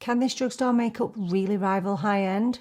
Can this drugstore makeup really rival high-end?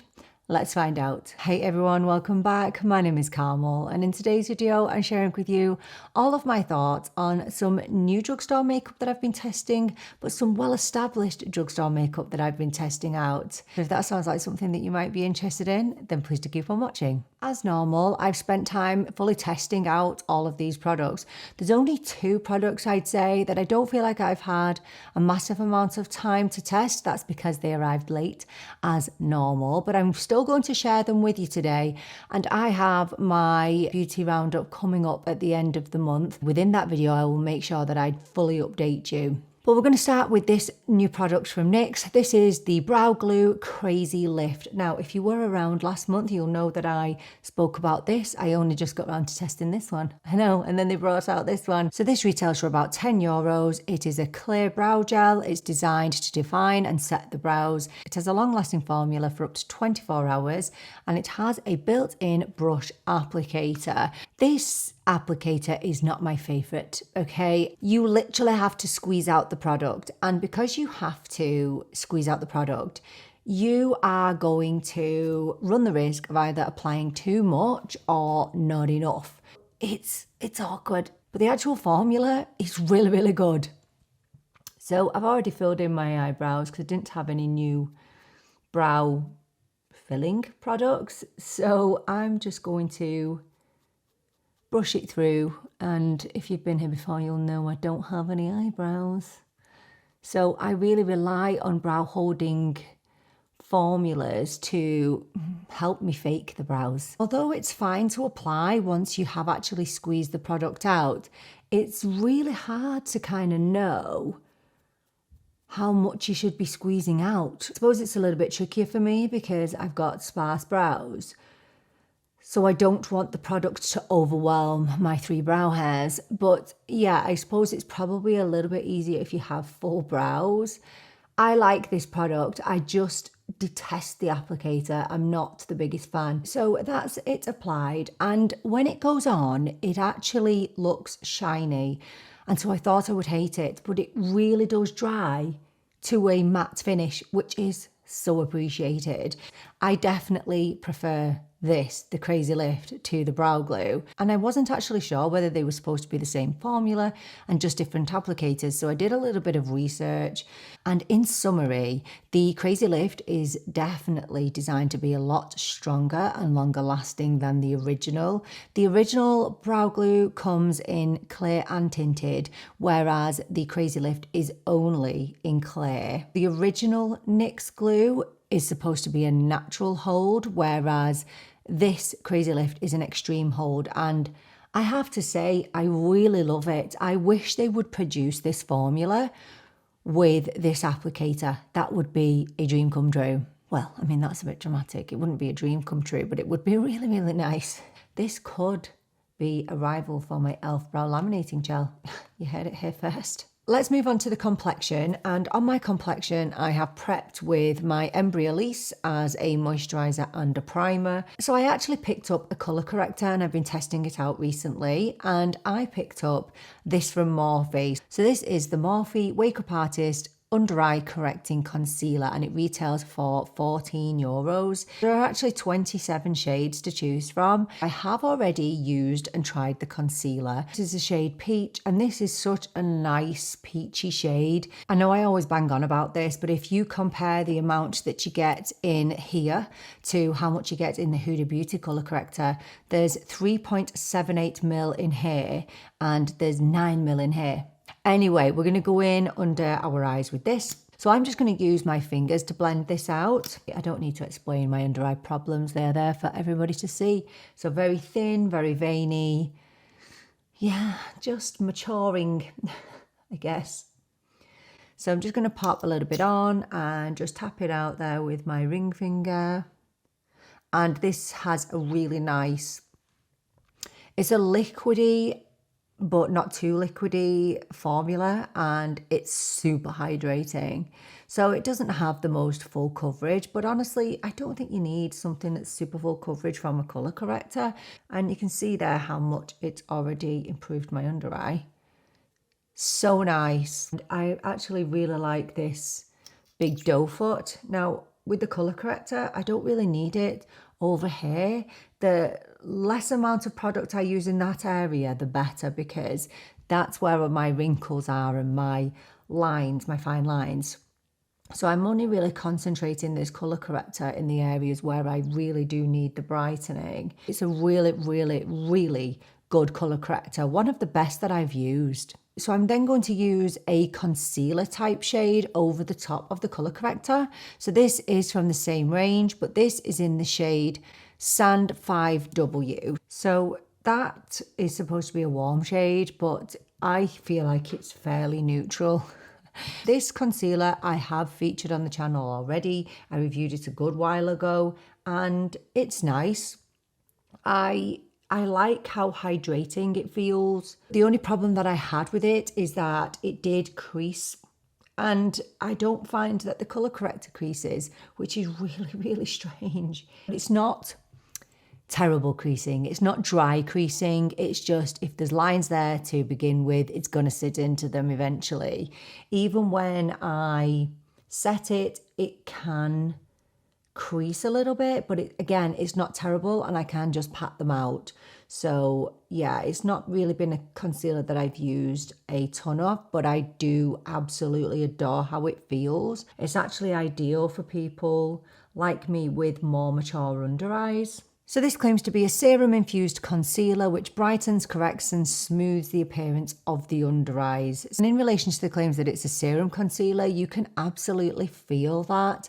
Let's find out. Hey everyone, welcome back. My name is Carmel, and in today's video I'm sharing with you all of my thoughts on some new drugstore makeup that I've been testing, but some well-established drugstore makeup that I've been testing out. If that sounds like something that you might be interested in, then please do keep on watching. As normal, I've spent time fully testing out all of these products. There's only 2 products I'd say that I don't feel like I've had a massive amount of time to test. That's because they arrived late as normal, but I'm still going to share them with you today. And I have my beauty roundup coming up at the end of the month. Within that video, I will make sure that I fully update you. But we're going to start with this new product from NYX. This is the Brow Glue Crazy Lift. Now, if you were around last month, you'll know that I spoke about this. I only just got around to testing this one. I know, and then they brought out this one. So this retails for about €10. It is a clear brow gel. It's designed to define and set the brows. It has a long-lasting formula for up to 24 hours, and it has a built-in brush applicator. This applicator is not my favorite, okay? You literally have to squeeze out the product, and because you have to squeeze out the product, you are going to run the risk of either applying too much or not enough. It's awkward, but the actual formula is really, really good. So I've already filled in my eyebrows because I didn't have any new brow filling products, so I'm just going to brush it through, and if you've been here before, you'll know I don't have any eyebrows. So I really rely on brow holding formulas to help me fake the brows. Although it's fine to apply once you have actually squeezed the product out, it's really hard to kind of know how much you should be squeezing out. I suppose it's a little bit trickier for me because I've got sparse brows. So I don't want the product to overwhelm my 3 brow hairs. But yeah, I suppose it's probably a little bit easier if you have full brows. I like this product. I just detest the applicator. I'm not the biggest fan. So that's it applied. And when it goes on, it actually looks shiny. And so I thought I would hate it, but it really does dry to a matte finish, which is so appreciated. I definitely prefer this, the Crazy Lift, to the Brow Glue. And I wasn't actually sure whether they were supposed to be the same formula and just different applicators, so I did a little bit of research. And in summary, the Crazy Lift is definitely designed to be a lot stronger and longer lasting than the original. The original Brow Glue comes in clear and tinted, whereas the Crazy Lift is only in clear. The original NYX glue is supposed to be a natural hold, whereas this Crazy Lift is an extreme hold. And I have to say, I really love it. I wish they would produce this formula with this applicator. That would be a dream come true. Well, I mean, that's a bit dramatic. It wouldn't be a dream come true, but it would be really, really nice. This could be a rival for my e.l.f. brow laminating gel. You heard it here first. Let's move on to the complexion, and on my complexion I have prepped with my Embryolisse as a moisturiser and a primer. So I actually picked up a colour corrector and I've been testing it out recently, and I picked up this from Morphe. So this is the Morphe Wakeup Artist Under Eye Correcting Concealer, and it retails for €14. There are actually 27 shades to choose from. I have already used and tried the concealer. This is the shade Peach, and this is such a nice peachy shade. I know I always bang on about this, but if you compare the amount that you get in here to how much you get in the Huda Beauty colour corrector, there's 3.78ml in here and there's 9ml in here. Anyway, we're going to go in under our eyes with this. So I'm just going to use my fingers to blend this out. I don't need to explain my under eye problems. They're there for everybody to see. So very thin, very veiny. Yeah, just maturing, I guess. So I'm just going to pop a little bit on and just tap it out there with my ring finger. And this has a really nice, it's a liquidy but not too liquidy formula, and it's super hydrating. So it doesn't have the most full coverage, but honestly, I don't think you need something that's super full coverage from a colour corrector. And you can see there how much it's already improved my under eye. So nice. And I actually really like this big doe foot. Now, with the colour corrector, I don't really need it over here. The less amount of product I use in that area, the better, because that's where my wrinkles are and my lines, my fine lines. So I'm only really concentrating this colour corrector in the areas where I really do need the brightening. It's a really, really, really good colour corrector. One of the best that I've used. So I'm then going to use a concealer type shade over the top of the colour corrector. So this is from the same range, but this is in the shade Sand 5W. So that is supposed to be a warm shade, but I feel like it's fairly neutral. This concealer I have featured on the channel already. I reviewed it a good while ago and it's nice. I like how hydrating it feels. The only problem that I had with it is that it did crease, and I don't find that the colour corrector creases, which is really, really strange. It's not terrible creasing. It's not dry creasing. It's just if there's lines there to begin with, it's going to sit into them eventually. Even when I set it, it can crease a little bit, but again, it's not terrible and I can just pat them out. So yeah, it's not really been a concealer that I've used a ton of, but I do absolutely adore how it feels. It's actually ideal for people like me with more mature under eyes. So this claims to be a serum-infused concealer which brightens, corrects and smooths the appearance of the under eyes. And in relation to the claims that it's a serum concealer, you can absolutely feel that.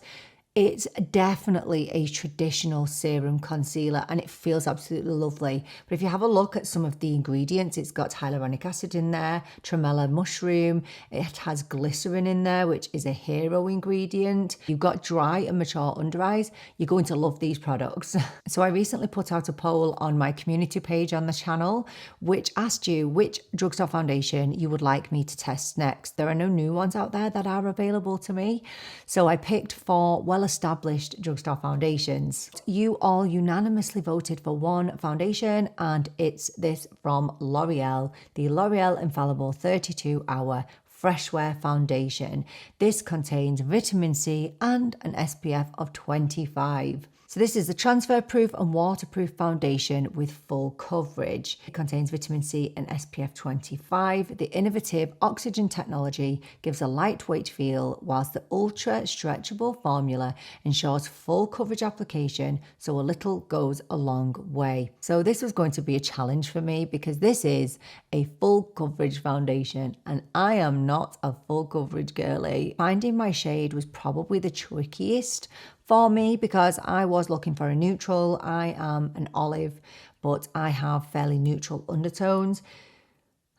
It's definitely a traditional serum concealer and it feels absolutely lovely. But if you have a look at some of the ingredients, it's got hyaluronic acid in there, tremella mushroom, it has glycerin in there, which is a hero ingredient. You've got dry and mature under eyes, you're going to love these products. So I recently put out a poll on my community page on the channel, which asked you which drugstore foundation you would like me to test next. There are no new ones out there that are available to me. So I picked 4 well-established drugstore foundations. You all unanimously voted for one foundation and it's this from L'Oreal, the L'Oreal Infallible 32-Hour Fresh Wear Foundation. This contains vitamin C and an SPF of 25. So this is the transfer-proof and waterproof foundation with full coverage. It contains vitamin C and SPF 25. The innovative oxygen technology gives a lightweight feel, whilst the ultra-stretchable formula ensures full coverage application, so a little goes a long way. So this was going to be a challenge for me because this is a full coverage foundation and I am not a full coverage girly. Finding my shade was probably the trickiest for me because I was looking for a neutral. I am an olive, but I have fairly neutral undertones.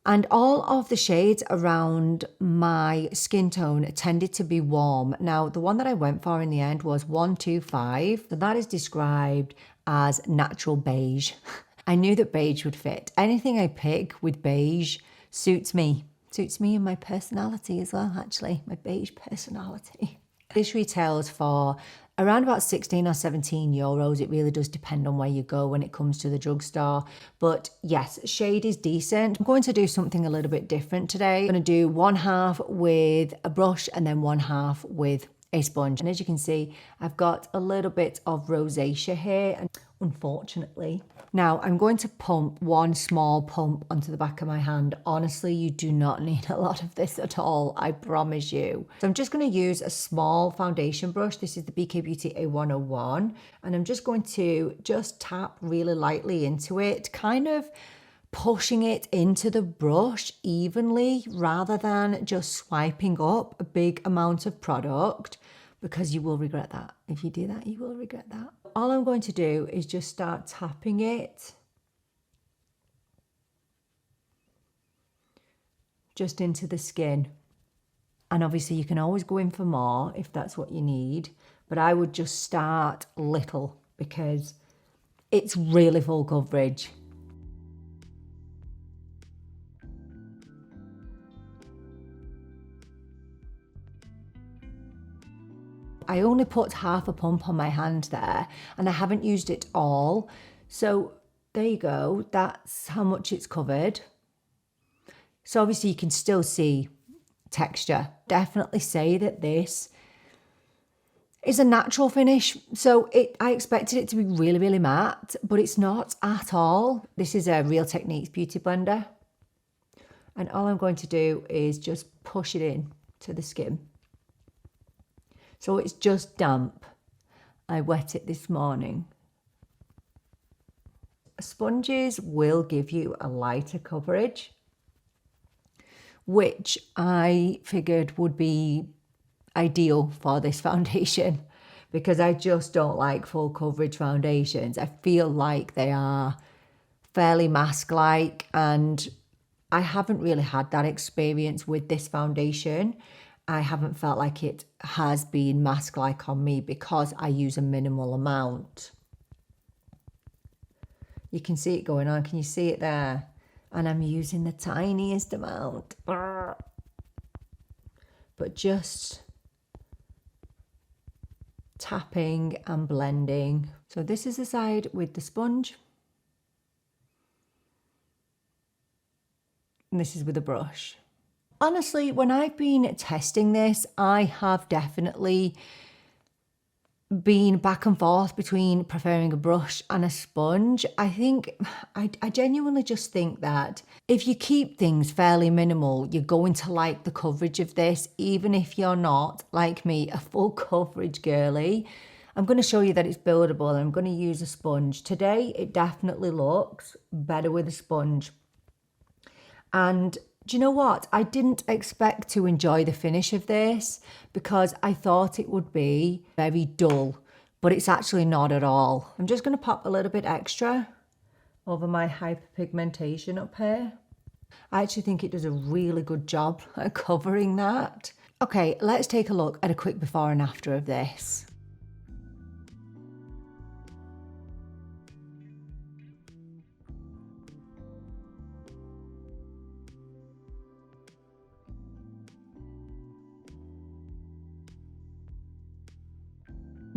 And all of the shades around my skin tone tended to be warm. Now, the one that I went for in the end was 125. So that is described as natural beige. I knew that beige would fit. Anything I pick with beige suits me. Suits me and my personality as well, actually, my beige personality. This retails for around about 16 or 17 euros. It really does depend on where you go when it comes to the drugstore. But yes, shade is decent. I'm going to do something a little bit different today. I'm going to do one half with a brush and then one half with a sponge. And as you can see, I've got a little bit of rosacea here, and unfortunately. Now I'm going to pump one small pump onto the back of my hand. Honestly, you do not need a lot of this at all, I promise you. So I'm just going to use a small foundation brush. This is the BK Beauty A101. And I'm just going to just tap really lightly into it, kind of pushing it into the brush evenly rather than just swiping up a big amount of product, because you will regret that. If you do that, you will regret that. All I'm going to do is just start tapping it just into the skin. And obviously you can always go in for more if that's what you need, but I would just start little because it's really full coverage. I only put half a pump on my hand there and I haven't used it all. So there you go, that's how much it's covered. So obviously you can still see texture. Definitely say that this It's a natural finish, so I expected it to be really, really matte, but it's not at all. This is a Real Techniques Beauty Blender. And all I'm going to do is just push it in to the skin. So it's just damp. I wet it this morning. Sponges will give you a lighter coverage, which I figured would be ideal for this foundation because I just don't like full coverage foundations. I feel like they are fairly mask-like, and I haven't really had that experience with this foundation. I haven't felt like it has been mask-like on me because I use a minimal amount. You can see it going on. Can you see it there? And I'm using the tiniest amount. But just tapping and blending. So this is the side with the sponge. And this is with a brush. Honestly, when I've been testing this, I have definitely been back and forth between preferring a brush and a sponge. I genuinely just think that if you keep things fairly minimal, you're going to like the coverage of this, even if you're not, like me, a full coverage girly. I'm going to show you that it's buildable, and I'm going to use a sponge. Today, it definitely looks better with a sponge. And do you know what? I didn't expect to enjoy the finish of this because I thought it would be very dull, but it's actually not at all. I'm just going to pop a little bit extra over my hyperpigmentation up here. I actually think it does a really good job at covering that. Okay, let's take a look at a quick before and after of this.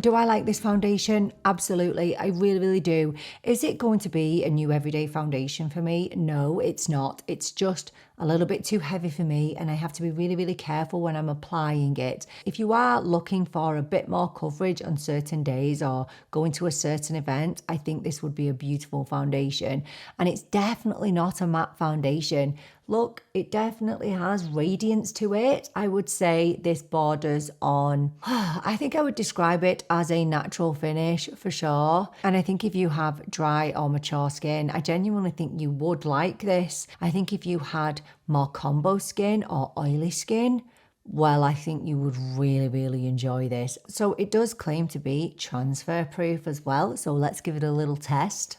Do I like this foundation? Absolutely. I really, really do. Is it going to be a new everyday foundation for me? No, it's not. It's just a little bit too heavy for me, and I have to be really, really careful when I'm applying it. If you are looking for a bit more coverage on certain days or going to a certain event, I think this would be a beautiful foundation. And it's definitely not a matte foundation. Look, it definitely has radiance to it. I would say this borders on, I think I would describe it as a natural finish for sure. And I think if you have dry or mature skin, I genuinely think you would like this. I think if you had more combo skin or oily skin, well, I think you would really, really enjoy this. So it does claim to be transfer proof as well. So let's give it a little test.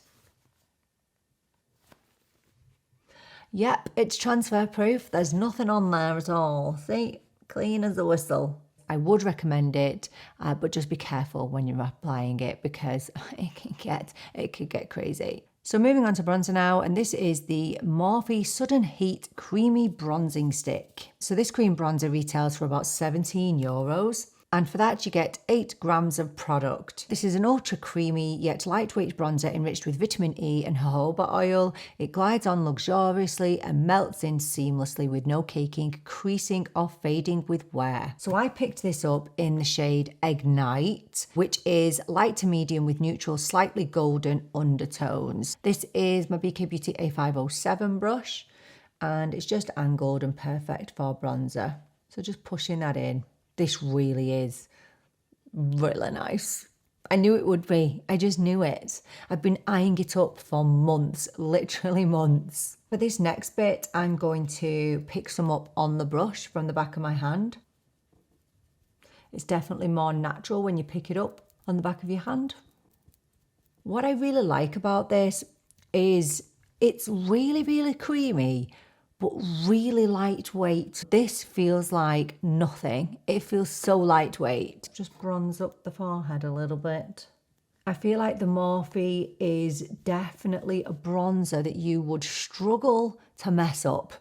Yep, it's transfer proof. There's nothing on there at all. See, clean as a whistle. I would recommend it, but just be careful when you're applying it because it could get crazy. So moving on to bronzer now, and this is the Morphe Sudden Heat Creamy Bronzing Stick. So this cream bronzer retails for about €17. And for that, you get 8 grams of product. This is an ultra creamy yet lightweight bronzer enriched with vitamin E and jojoba oil. It glides on luxuriously and melts in seamlessly with no caking, creasing, or fading with wear. So I picked this up in the shade Ignite, which is light to medium with neutral, slightly golden undertones. This is my BK Beauty A507 brush, and it's just angled and perfect for bronzer. So just pushing that in. This really is really nice. I knew it would be. I just knew it. I've been eyeing it up for months, literally months. For this next bit, I'm going to pick some up on the brush from the back of my hand. It's definitely more natural when you pick it up on the back of your hand. What I really like about this is it's really, really creamy, but really lightweight. This feels like nothing. It feels so lightweight. Just bronze up the forehead a little bit. I feel like the Morphe is definitely a bronzer that you would struggle to mess up.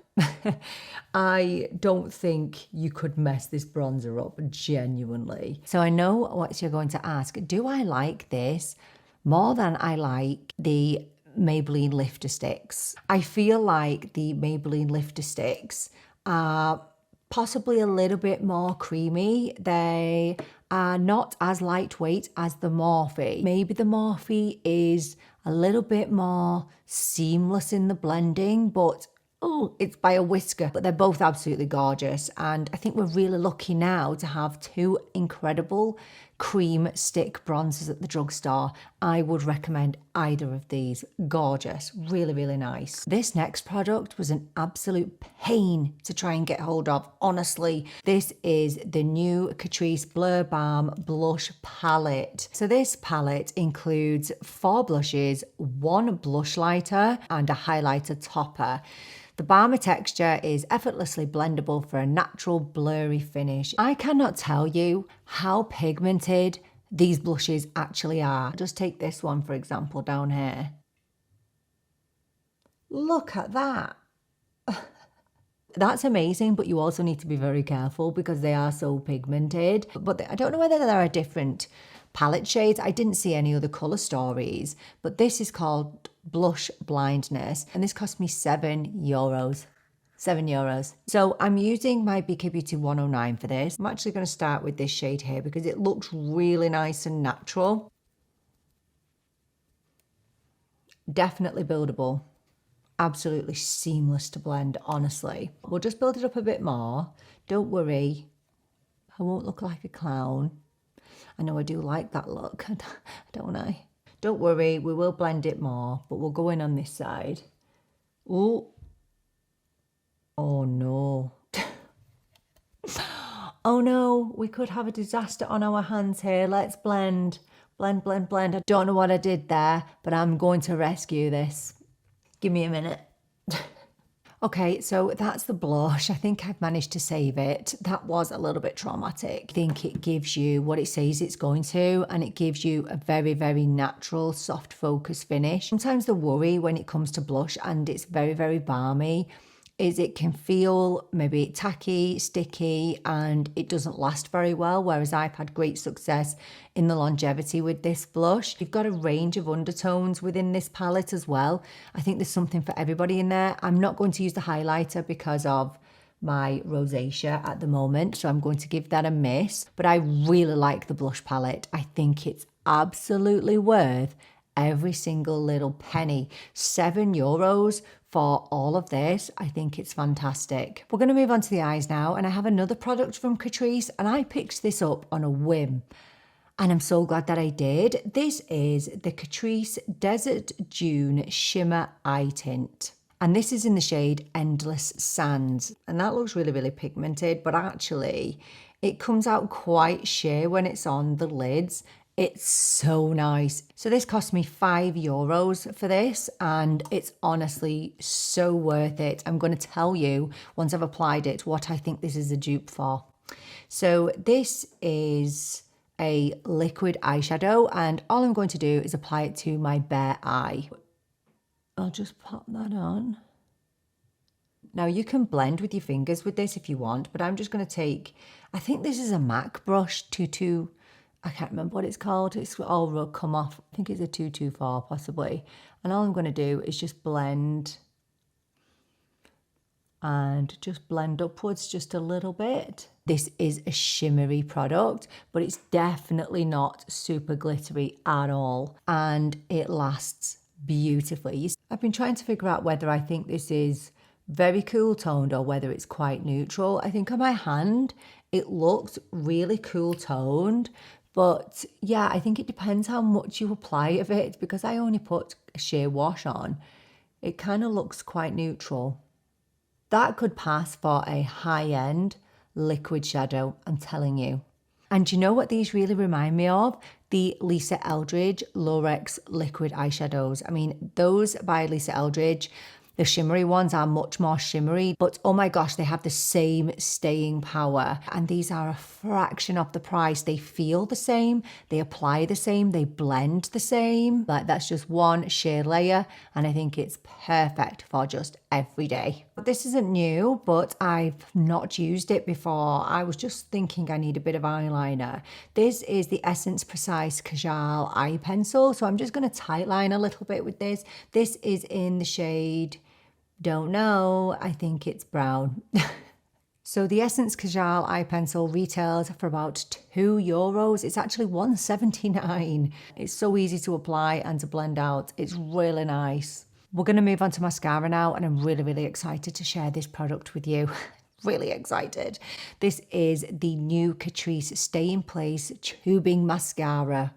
I don't think you could mess this bronzer up, genuinely. So I know what you're going to ask. Do I like this more than I like the Maybelline lifter sticks? I feel like the Maybelline lifter sticks are possibly a little bit more creamy. They are not as lightweight as the Morphe. Maybe the Morphe is a little bit more seamless in the blending, but oh, it's by a whisker. But they're both absolutely gorgeous. And I think we're really lucky now to have two incredible cream stick bronzers at the drugstore. I would recommend either of these. Gorgeous, really, really nice. This next product was an absolute pain to try and get hold of, honestly. This is the new Catrice Lip Balm Blush Palette. So this palette includes 4 blushes, 1 blush lighter, and a highlighter topper. The balmy texture is effortlessly blendable for a natural blurry finish. I cannot tell you how pigmented these blushes actually are. Just take this one, for example, down here. Look at that. That's amazing, but you also need to be very careful because they are so pigmented. But I don't know whether there are different palette shades. I didn't see any other colour stories, but this is called Blush Blindness, and this cost me €7. €7. So I'm using my BK Beauty 109 for this. I'm actually going to start with this shade here because it looks really nice and natural. Definitely buildable. Absolutely seamless to blend, honestly. We'll just build it up a bit more. Don't worry, I won't look like a clown. I know I do like that look, don't I? Don't worry, we will blend it more, but we'll go in on this side. Ooh. Oh no. Oh no, we could have a disaster on our hands here. Let's blend. Blend, blend, blend. I don't know what I did there, but I'm going to rescue this. Give me a minute. Okay, so that's the blush. I think I've managed to save it. That was a little bit traumatic. I think it gives you what it says it's going to, and it gives you a very, very natural, soft focus finish. Sometimes the worry when it comes to blush, and it's very, very balmy, is it can feel maybe tacky, sticky, and it doesn't last very well, whereas I've had great success in the longevity with this blush. You've got a range of undertones within this palette as well. I think there's something for everybody in there. I'm not going to use the highlighter because of my rosacea at the moment, so I'm going to give that a miss, but I really like the blush palette. I think it's absolutely worth every single little penny. €7 for all of this. I think it's fantastic. We're going to move on to the eyes now, and I have another product from Catrice, and I picked this up on a whim, and I'm so glad that I did. This is the Catrice Desert Dune Shimmer Eye Tint, and this is in the shade Endless Sands, and that looks really, really pigmented, but actually it comes out quite sheer when it's on the lids. It's so nice. So this cost me €5 for this, and it's honestly so worth it. I'm going to tell you once I've applied it what I think this is a dupe for. So this is a liquid eyeshadow, and all I'm going to do is apply it to my bare eye. I'll just pop that on. Now you can blend with your fingers with this if you want, but I'm just going to take, I think this is a MAC brush, I can't remember what it's called. It's all come off. I think it's a 224 possibly. And all I'm going to do is just blend and just blend upwards just a little bit. This is a shimmery product, but it's definitely not super glittery at all. And it lasts beautifully. I've been trying to figure out whether I think this is very cool toned or whether it's quite neutral. I think on my hand, it looked really cool toned. But yeah, I think it depends how much you apply of it, because I only put a sheer wash on. It kind of looks quite neutral. That could pass for a high-end liquid shadow, I'm telling you. And you know what these really remind me of? The Lisa Eldridge Lurex liquid eyeshadows. I mean, those by Lisa Eldridge, the shimmery ones are much more shimmery, but oh my gosh, they have the same staying power. And these are a fraction of the price. They feel the same, they apply the same, they blend the same. Like that's just one sheer layer, and I think it's perfect for just every day. This isn't new, but I've not used it before. I was just thinking I need a bit of eyeliner. This is the Essence Precise Kajal eye pencil, so I'm just going to tightline a little bit with this. This is in the shade, don't know, I think it's brown. So the Essence Kajal eye pencil retails for about €2. It's actually $1.79. It's so easy to apply and to blend out. It's really nice. We're going to move on to mascara now, and I'm really, really excited to share this product with you. Really excited. This is the new Catrice Stay in Place Tubing Mascara.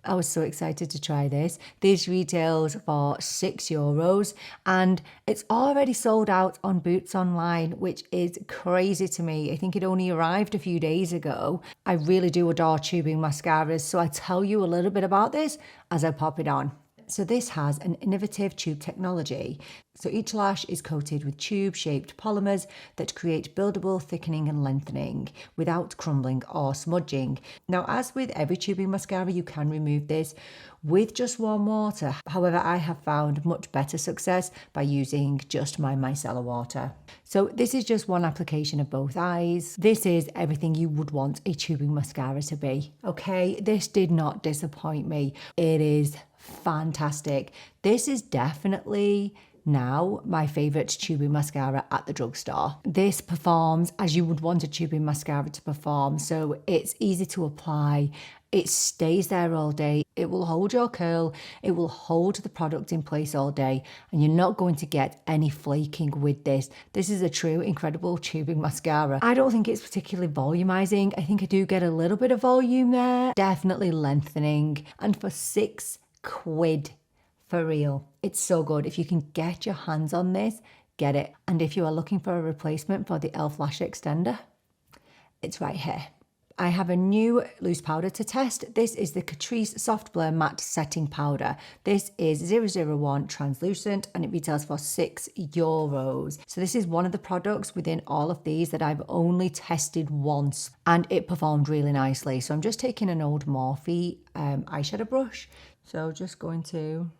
I was so excited to try this. This retails for €6 and it's already sold out on Boots Online, which is crazy to me. I think it only arrived a few days ago. I really do adore tubing mascaras, so I tell you a little bit about this as I pop it on. So this has an innovative tube technology. So each lash is coated with tube-shaped polymers that create buildable thickening and lengthening without crumbling or smudging. Now, as with every tubing mascara, you can remove this with just warm water. However, I have found much better success by using just my micellar water. So this is just one application of both eyes. This is everything you would want a tubing mascara to be. Okay, this did not disappoint me. It is fantastic. This is definitely now my favorite tubing mascara at the drugstore. This performs as you would want a tubing mascara to perform. So it's easy to apply. It stays there all day. It will hold your curl. It will hold the product in place all day, and you're not going to get any flaking with this. This is a true incredible tubing mascara. I don't think it's particularly volumizing. I think I do get a little bit of volume there. Definitely lengthening. And for £6, for real, it's so good. If you can get your hands on this, get it. And if you are looking for a replacement for the e.l.f. lash extender, it's right here. I have a new loose powder to test. This is the Catrice Soft Blur Matte Setting Powder. This is 001 translucent and it retails for €6. So this is one of the products within all of these that I've only tested once and it performed really nicely. So I'm just taking an old Morphe eyeshadow brush. So just going to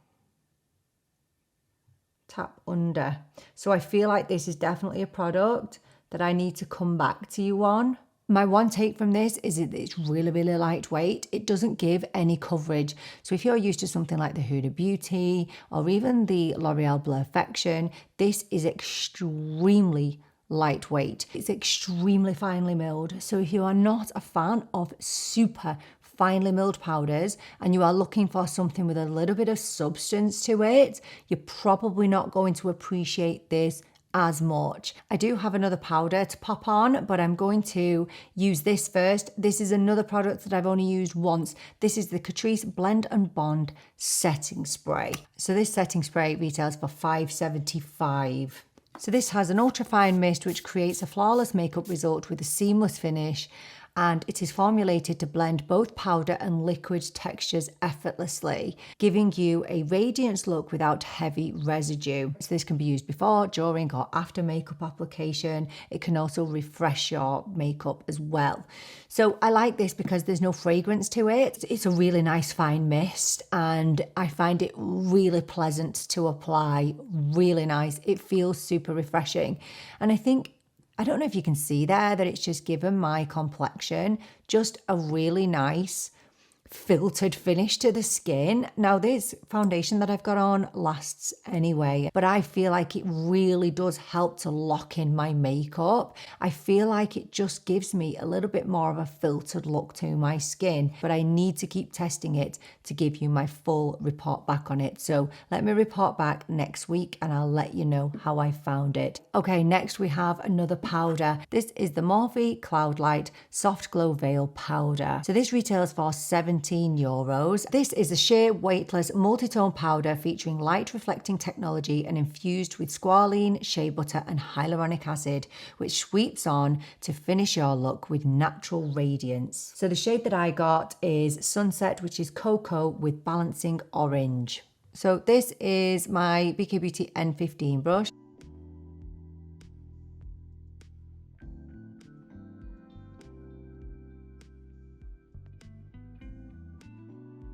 tap under. So I feel like this is definitely a product that I need to come back to you on. My one take from this is that it's really, really lightweight. It doesn't give any coverage. So if you're used to something like the Huda Beauty or even the L'Oreal Blurfection, this is extremely lightweight. It's extremely finely milled. So if you are not a fan of super finely milled powders and you are looking for something with a little bit of substance to it, you're probably not going to appreciate this as much. I do have another powder to pop on, but I'm going to use this first. This is another product that I've only used once. This is the Catrice Blend and Bond Setting Spray. So this setting spray retails for $5.75. So this has an ultra-fine mist which creates a flawless makeup result with a seamless finish, and it is formulated to blend both powder and liquid textures effortlessly, giving you a radiance look without heavy residue. So this can be used before, during, or after makeup application. It can also refresh your makeup as well. So I like this because there's no fragrance to it. It's a really nice fine mist and I find it really pleasant to apply, really nice. It feels super refreshing. And I don't know if you can see there that it's just given my complexion just a really nice filtered finish to the skin. Now this foundation that I've got on lasts anyway, but I feel like it really does help to lock in my makeup. I feel like it just gives me a little bit more of a filtered look to my skin, but I need to keep testing it to give you my full report back on it. So let me report back next week and I'll let you know how I found it. Okay, next we have another powder. This is the Morphe Cloudlight Soft Glow Veil Powder. So this retails for €17. This is a sheer weightless multi-tone powder featuring light reflecting technology and infused with squalene, shea butter and hyaluronic acid, which sweeps on to finish your look with natural radiance. So the shade that I got is Sunset, which is cocoa with balancing orange. So this is my BK Beauty N15 brush.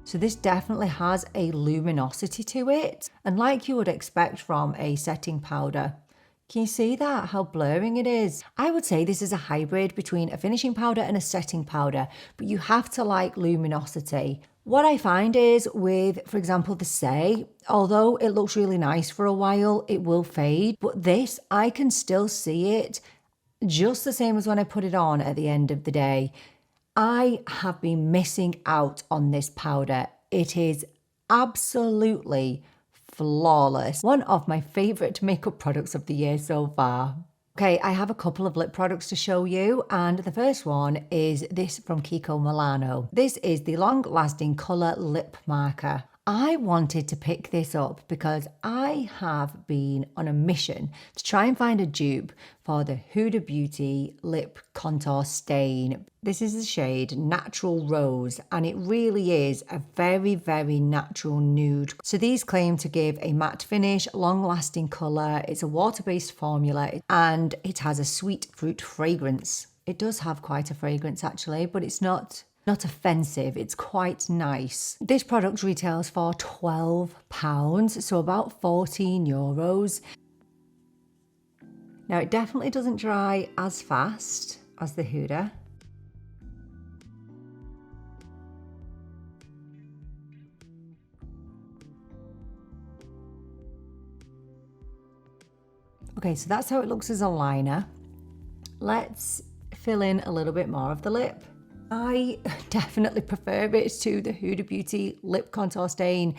So this definitely has a luminosity to it, and like you would expect from a setting powder. Can you see that, how blurring it is? I would say this is a hybrid between a finishing powder and a setting powder, but you have to like luminosity. What I find is with, for example, the Say, although it looks really nice for a while, it will fade, but this, I can still see it just the same as when I put it on at the end of the day. I have been missing out on this powder. It is absolutely flawless. One of my favorite makeup products of the year so far. Okay, I have a couple of lip products to show you, and the first one is this from Kiko Milano. This is the long-lasting colour lip marker. I wanted to pick this up because I have been on a mission to try and find a dupe for the Huda Beauty Lip Contour Stain. This is the shade Natural Rose, and it really is a very, very natural nude. So these claim to give a matte finish, long-lasting colour. It's a water-based formula, and it has a sweet fruit fragrance. It does have quite a fragrance actually, but it's not offensive. It's quite nice. This product retails for £12, so about 14 euros. Now it definitely doesn't dry as fast as the Huda. Okay, so that's how it looks as a liner. Let's fill in a little bit more of the lip. I definitely prefer it to the Huda Beauty Lip Contour Stain.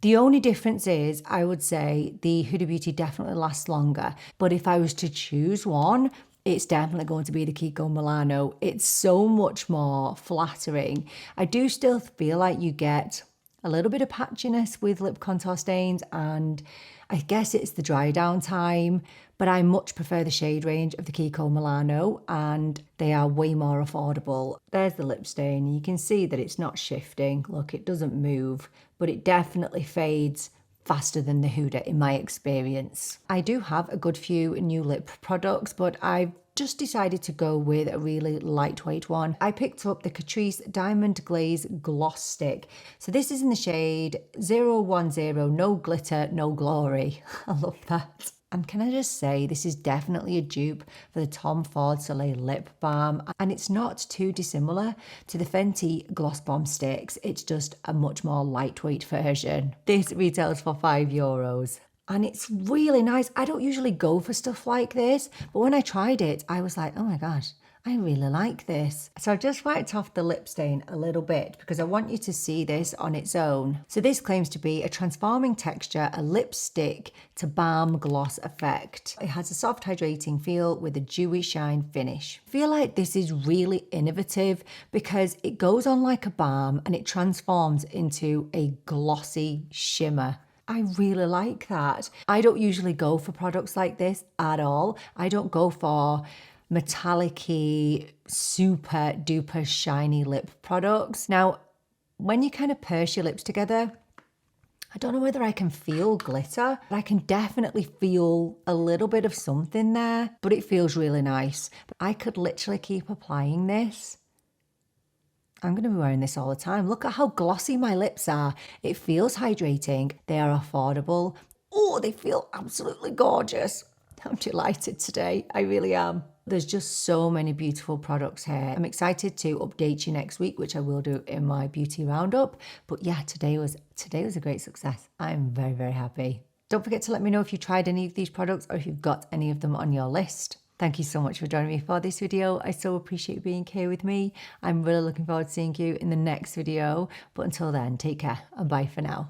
The only difference is, I would say, the Huda Beauty definitely lasts longer. But if I was to choose one, it's definitely going to be the Kiko Milano. It's so much more flattering. I do still feel like you get a little bit of patchiness with lip contour stains, and I guess it's the dry down time, but I much prefer the shade range of the Kiko Milano, and they are way more affordable. There's the lip stain. You can see that it's not shifting. Look, it doesn't move, but it definitely fades faster than the Huda in my experience. I do have a good few new lip products, but I've just decided to go with a really lightweight one. I picked up the Catrice Diamond Glaze Gloss Stick. So this is in the shade 010, No Glitter, No Glory. I love that. And can I just say, this is definitely a dupe for the Tom Ford Soleil Lip Balm. And it's not too dissimilar to the Fenty Gloss Bomb Sticks. It's just a much more lightweight version. This retails for €5. And it's really nice. I don't usually go for stuff like this, but when I tried it, I was like, oh my gosh, I really like this. So I've just wiped off the lip stain a little bit because I want you to see this on its own. So this claims to be a transforming texture, a lipstick to balm gloss effect. It has a soft hydrating feel with a dewy shine finish. I feel like this is really innovative because it goes on like a balm and it transforms into a glossy shimmer. I really like that. I don't usually go for products like this at all. I don't go for metallic-y, super duper shiny lip products. Now, when you kind of purse your lips together, I don't know whether I can feel glitter, but I can definitely feel a little bit of something there, but it feels really nice. I could literally keep applying this. I'm going to be wearing this all the time. Look at how glossy my lips are. It feels hydrating. They are affordable. Oh, they feel absolutely gorgeous. I'm delighted today. I really am. There's just so many beautiful products here. I'm excited to update you next week, which I will do in my beauty roundup. But yeah, today was a great success. I'm very, very happy. Don't forget to let me know if you tried any of these products or if you've got any of them on your list. Thank you so much for joining me for this video. I so appreciate being here with me. I'm really looking forward to seeing you in the next video. But until then, take care and bye for now.